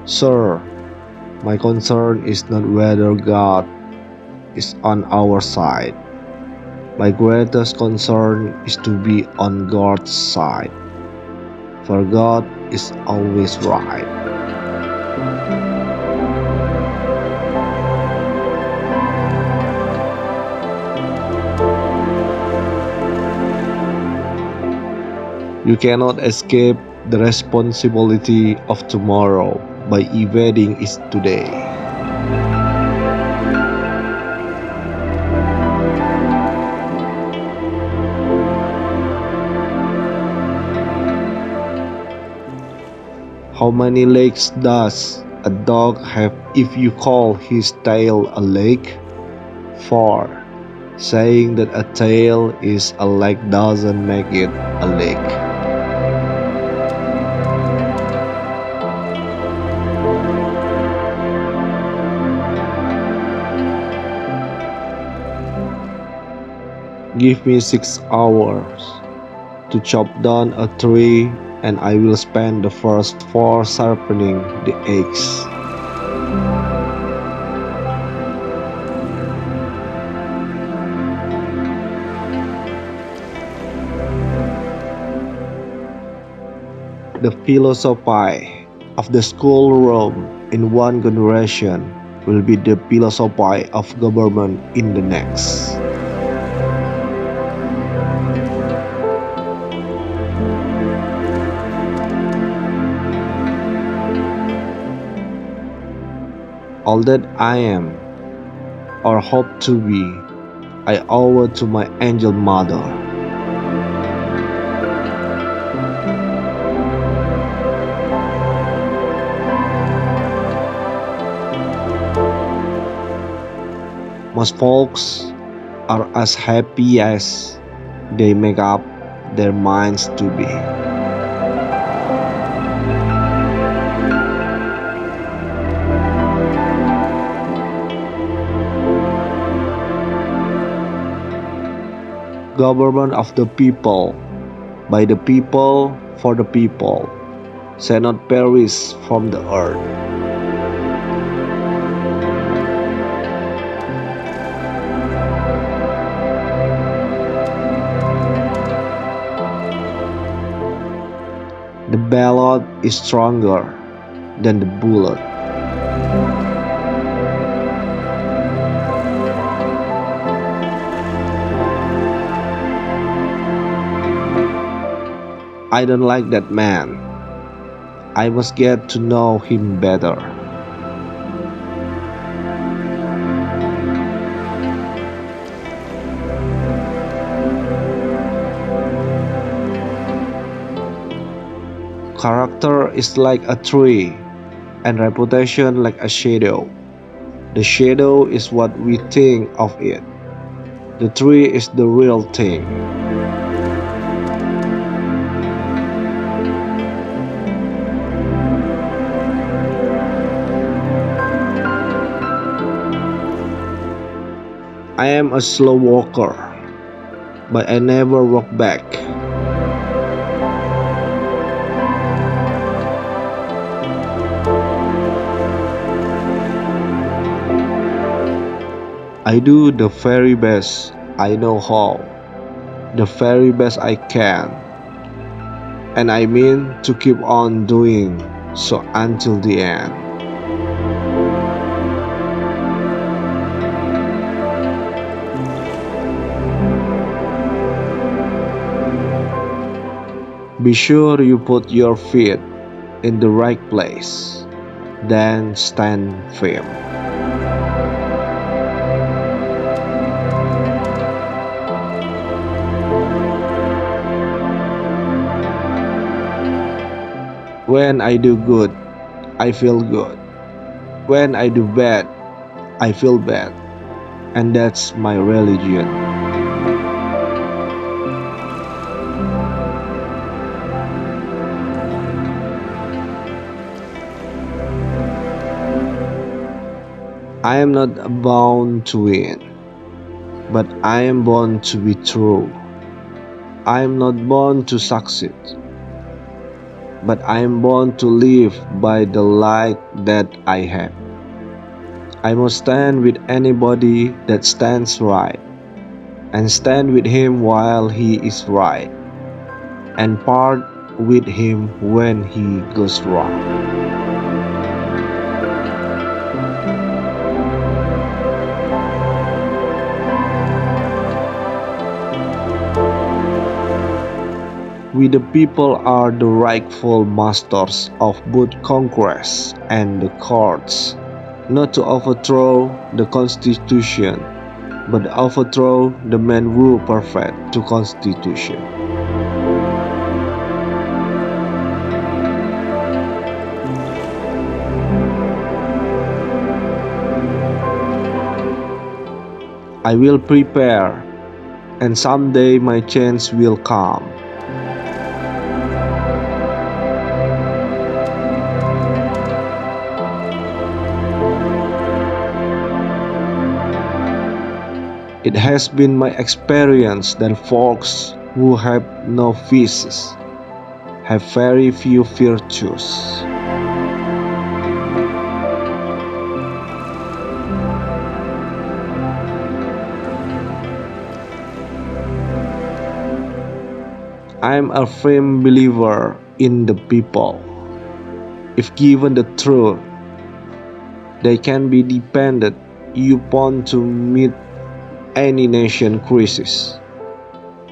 Sir, my concern is not whether God is on our side. My greatest concern is to be on God's side, for God is always right. You cannot escape the responsibility of tomorrow by evading it today. How many legs does a dog have if you call his tail a leg? 4. Saying that a tail is a leg doesn't make it a leg. Give me 6 hours to chop down a tree, and I will spend the first 4 sharpening the axe. The philosophy of the schoolroom in one generation will be the philosophy of government in the next. All that I am, or hope to be, I owe to my angel mother. Most folks are as happy as they make up their minds to be. Government of the people, by the people, for the people, shall not perish from the earth. The ballot is stronger than the bullet. I don't like that man. I must get to know him better. Character is like a tree, and reputation like a shadow. The shadow is what we think of it. The tree is the real thing. I am a slow walker, but I never walk back. I do the very best I know how, the very best I can, and I mean to keep on doing so until the end. Be sure you put your feet in the right place, then stand firm. When I do good, I feel good. When I do bad, I feel bad. And that's my religion. I am not bound to win, but I am born to be true. I am not born to succeed, but I am born to live by the light that I have. I must stand with anybody that stands right, and stand with him while he is right, and part with him when he goes wrong. We the people are the rightful masters of both Congress and the courts, not to overthrow the Constitution, but overthrow the men who perfect the Constitution. I will prepare, and someday my chance will come. It has been my experience that folks who have no vices have very few virtues. I am a firm believer in the people. If given the truth, they can be depended upon to meet any nation crisis.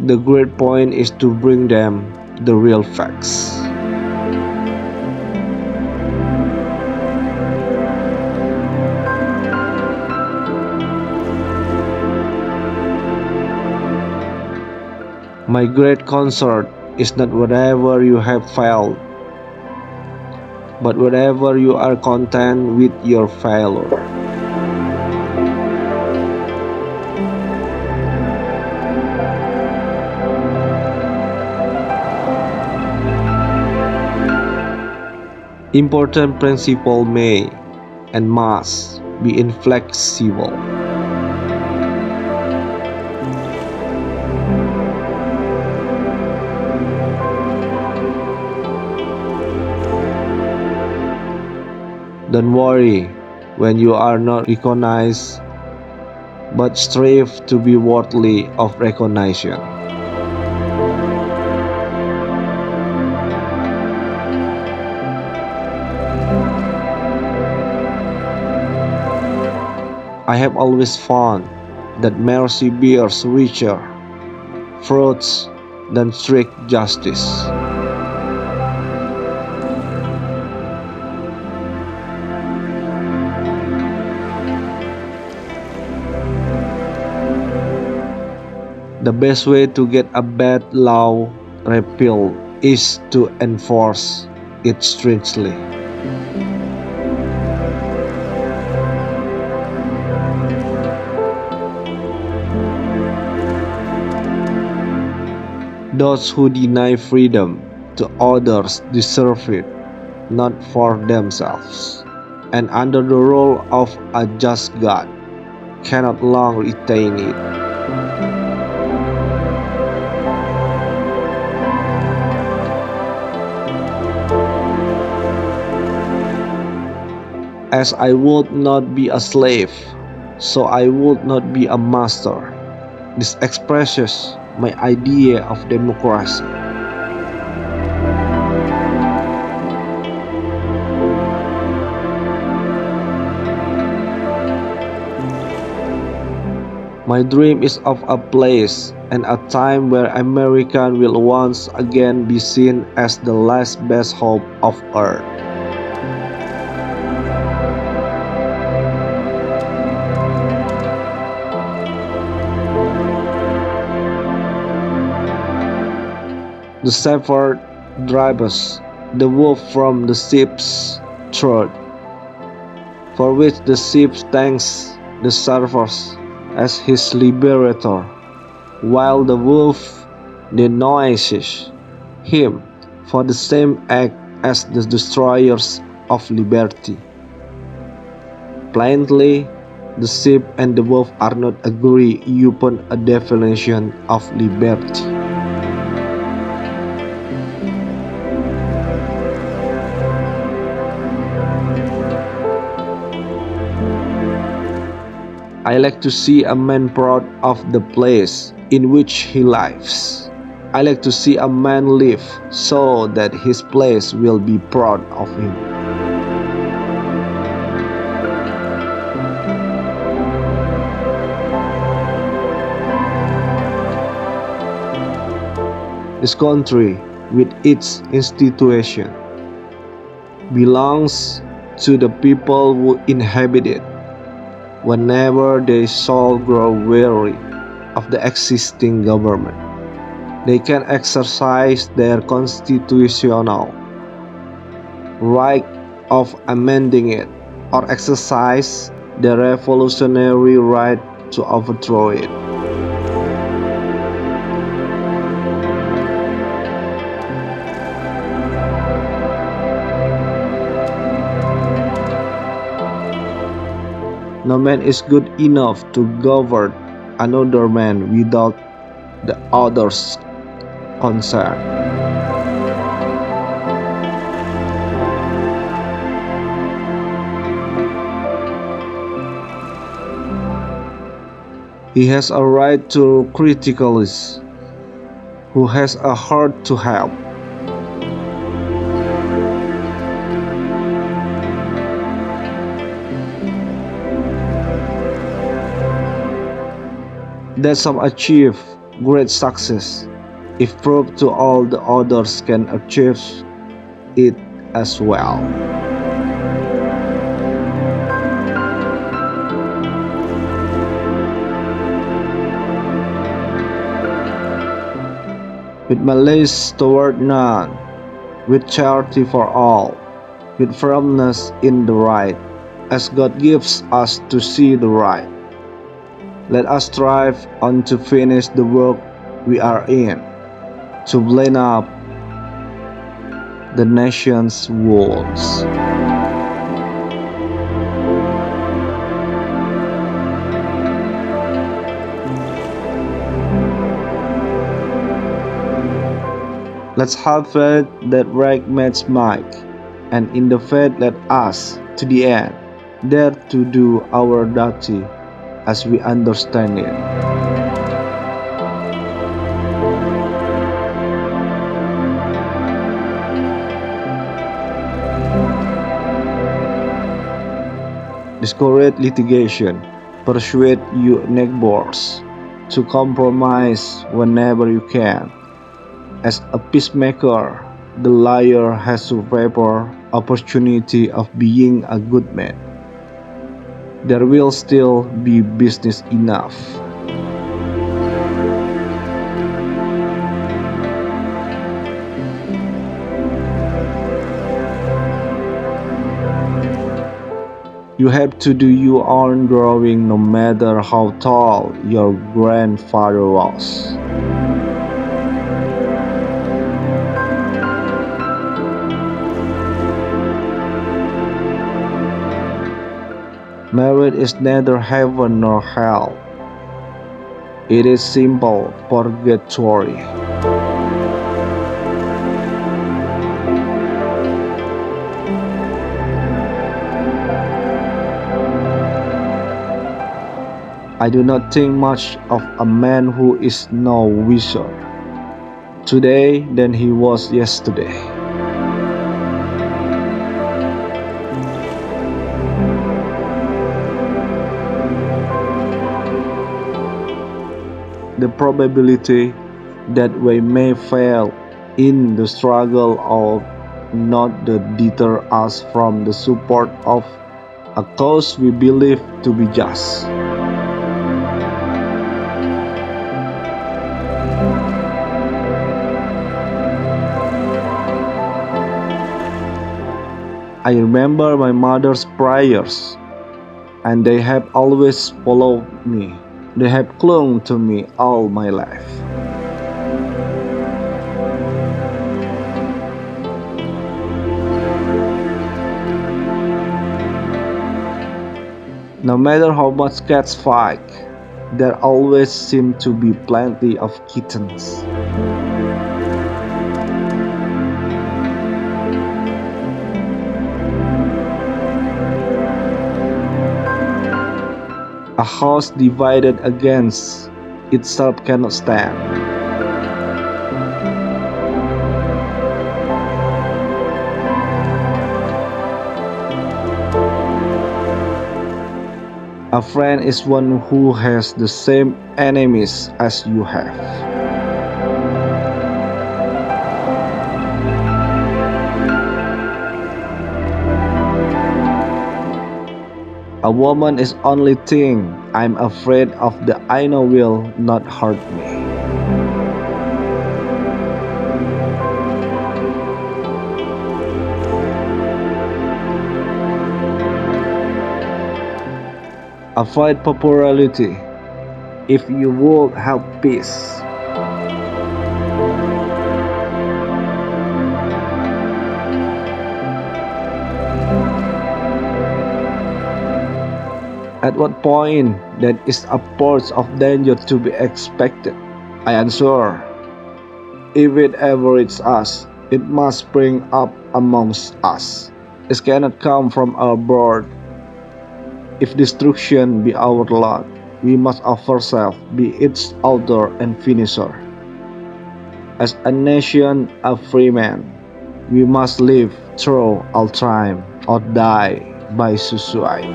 The great point is to bring them the real facts. My great concern is not whatever you have failed, but whatever you are content with your failure. Important principle may and must be inflexible. Don't worry when you are not recognized, but strive to be worthy of recognition. I have always found that mercy bears richer fruits than strict justice. The best way to get a bad law repealed is to enforce it strictly. Those who deny freedom to others deserve it, not for themselves, and under the rule of a just God, cannot long retain it. As I would not be a slave, so I would not be a master. This expresses my idea of democracy. My dream is of a place and a time where America will once again be seen as the last best hope of Earth. The shepherd drives the wolf from the sheep's throat, for which the sheep thanks the shepherd as his liberator, while the wolf denounces him for the same act as the destroyers of liberty. Plainly, the sheep and the wolf are not agree upon a definition of liberty. I like to see a man proud of the place in which he lives. I like to see a man live so that his place will be proud of him. This country, with its institution, belongs to the people who inhabit it. Whenever they shall grow weary of the existing government, they can exercise their constitutional right of amending it, or exercise their revolutionary right to overthrow it. No man is good enough to govern another man without the other's consent. He has a right to criticize, who has a heart to help. That some achieve great success if proved to all the others can achieve it as well. With malice toward none, with charity for all, with firmness in the right, as God gives us to see the right. Let us strive on to finish the work we are in, to blend up the nation's wounds. Let's have faith that right makes might, and in the faith let us, to the end, dare to do our duty as we understand it. Discourage litigation. Persuade your neighbors to compromise whenever you can. As a peacemaker, the liar has a rare opportunity of being a good man. There will still be business enough. You have to do your own drawing no matter how tall your grandfather was. Marriage is neither heaven nor hell. It is simple purgatory. I do not think much of a man who is no wiser today than he was yesterday. The probability that we may fail in the struggle ought not to deter us from the support of a cause we believe to be just. I remember my mother's prayers, and they have always followed me. They have clung to me all my life. No matter how much cats fight, there always seem to be plenty of kittens. A house divided against itself cannot stand. A friend is one who has the same enemies as you have. A woman is only thing I'm afraid of the I know will not hurt me. Avoid popularity if you would have peace. At what point there is a port of danger to be expected? I answer, if it ever reaches us, it must spring up amongst us. It cannot come from abroad. If destruction be our lot, we must ourselves be its author and finisher. As a nation of free men, we must live through all time or die by suicide.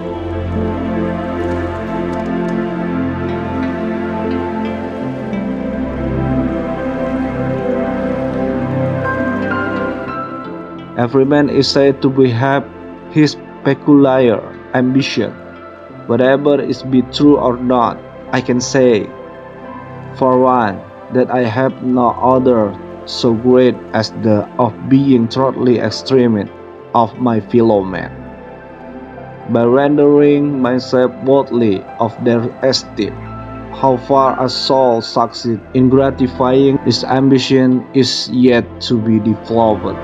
Every man is said to have his peculiar ambition. Whatever is be true or not, I can say, for one, that I have no other so great as the of being thoroughly extreme of my fellow men. By rendering myself worthy of their esteem, how far a soul succeeds in gratifying this ambition is yet to be developed.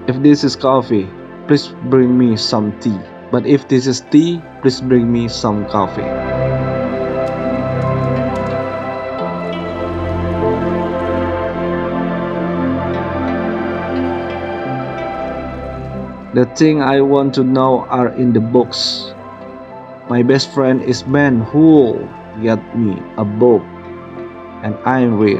If this is coffee, please bring me some tea. But if this is tea, please bring me some coffee. The things I want to know are in the books. My best friend is man who'll get me a book and I read.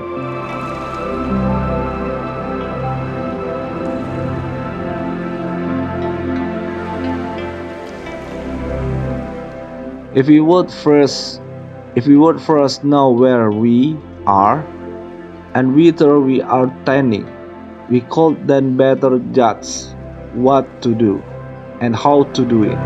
If we would first know where we are and whither we are tending, we could then better judge what to do and how to do it.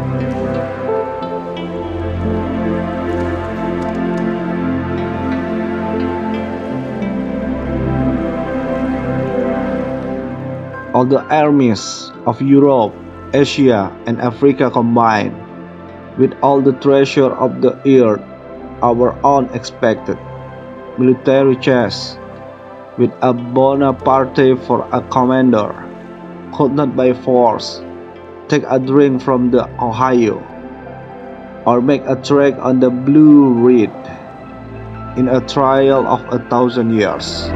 All the armies of Europe, Asia, and Africa combined, with all the treasure of the earth, our own expected military chest, with a Bonaparte for a commander, could not by force take a drink from the Ohio, or make a trek on the Blue Ridge in a trial of 1,000 years.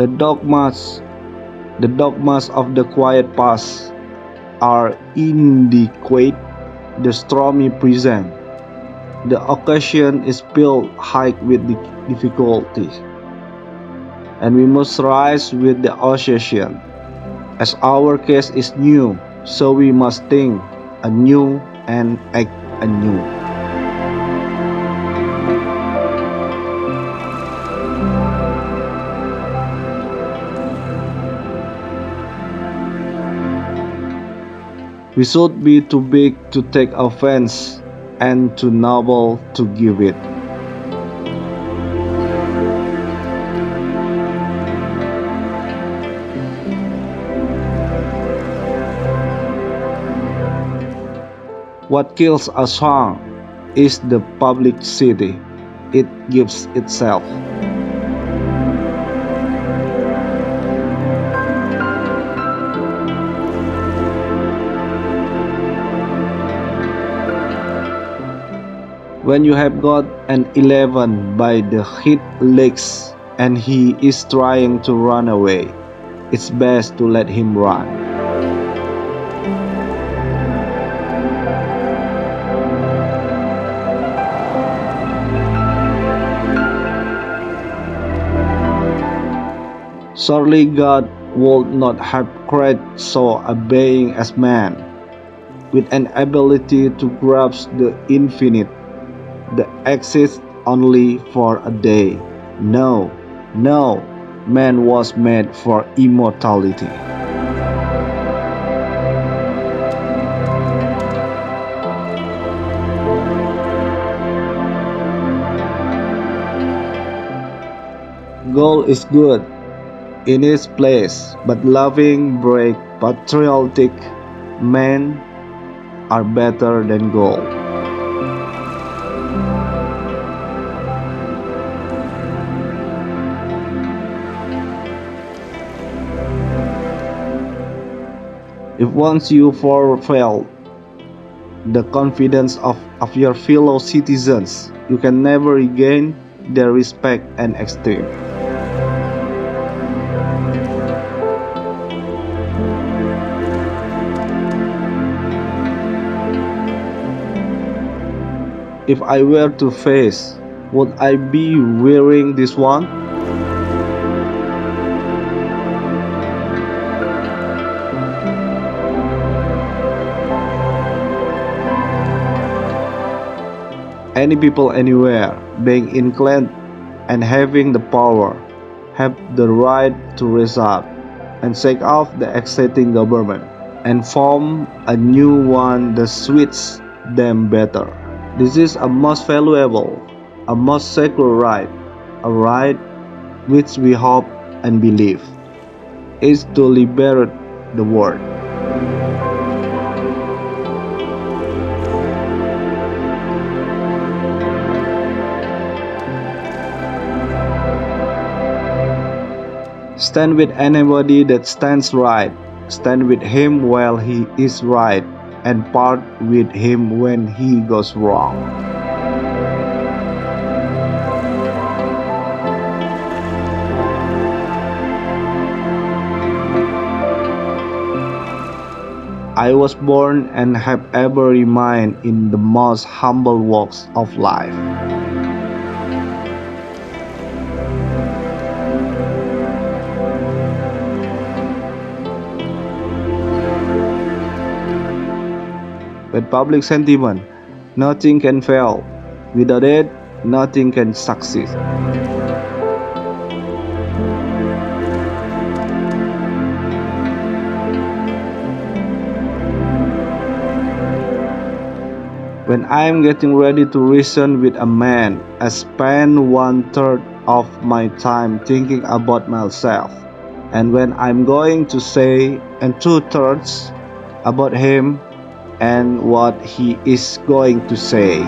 The dogmas of the quiet past are inadequate. The stormy present. The occasion is built high with difficulty, and we must rise with the occasion. As our case is new, so we must think anew and act anew. We should be too big to take offense and too noble to give it. What kills a song is the publicity it gives itself. When you have got an 11 by the hip legs and he is trying to run away, it's best to let him run. Surely God would not have created so obeying as man, with an ability to grasp the infinite, that exists only for a day. No, no, man was made for immortality. Gold is good in its place, but loving, brave, patriotic men are better than gold. If once you forfeit the confidence of your fellow citizens, you can never regain their respect and esteem. If I were to face, would I be wearing this one? Any people anywhere, being inclined and having the power, have the right to rise up and shake off the existing government and form a new one that suits them better. This is a most valuable, a most sacred right, a right which we hope and believe is to liberate the world. Stand with anybody that stands right, stand with him while he is right, and part with him when he goes wrong. I was born and have ever remained in the most humble walks of life. With public sentiment, nothing can fail. Without it, nothing can succeed. When I am getting ready to reason with a man, I spend 1/3 of my time thinking about myself, and when I'm going to say, and 2/3 about him and what he is going to say.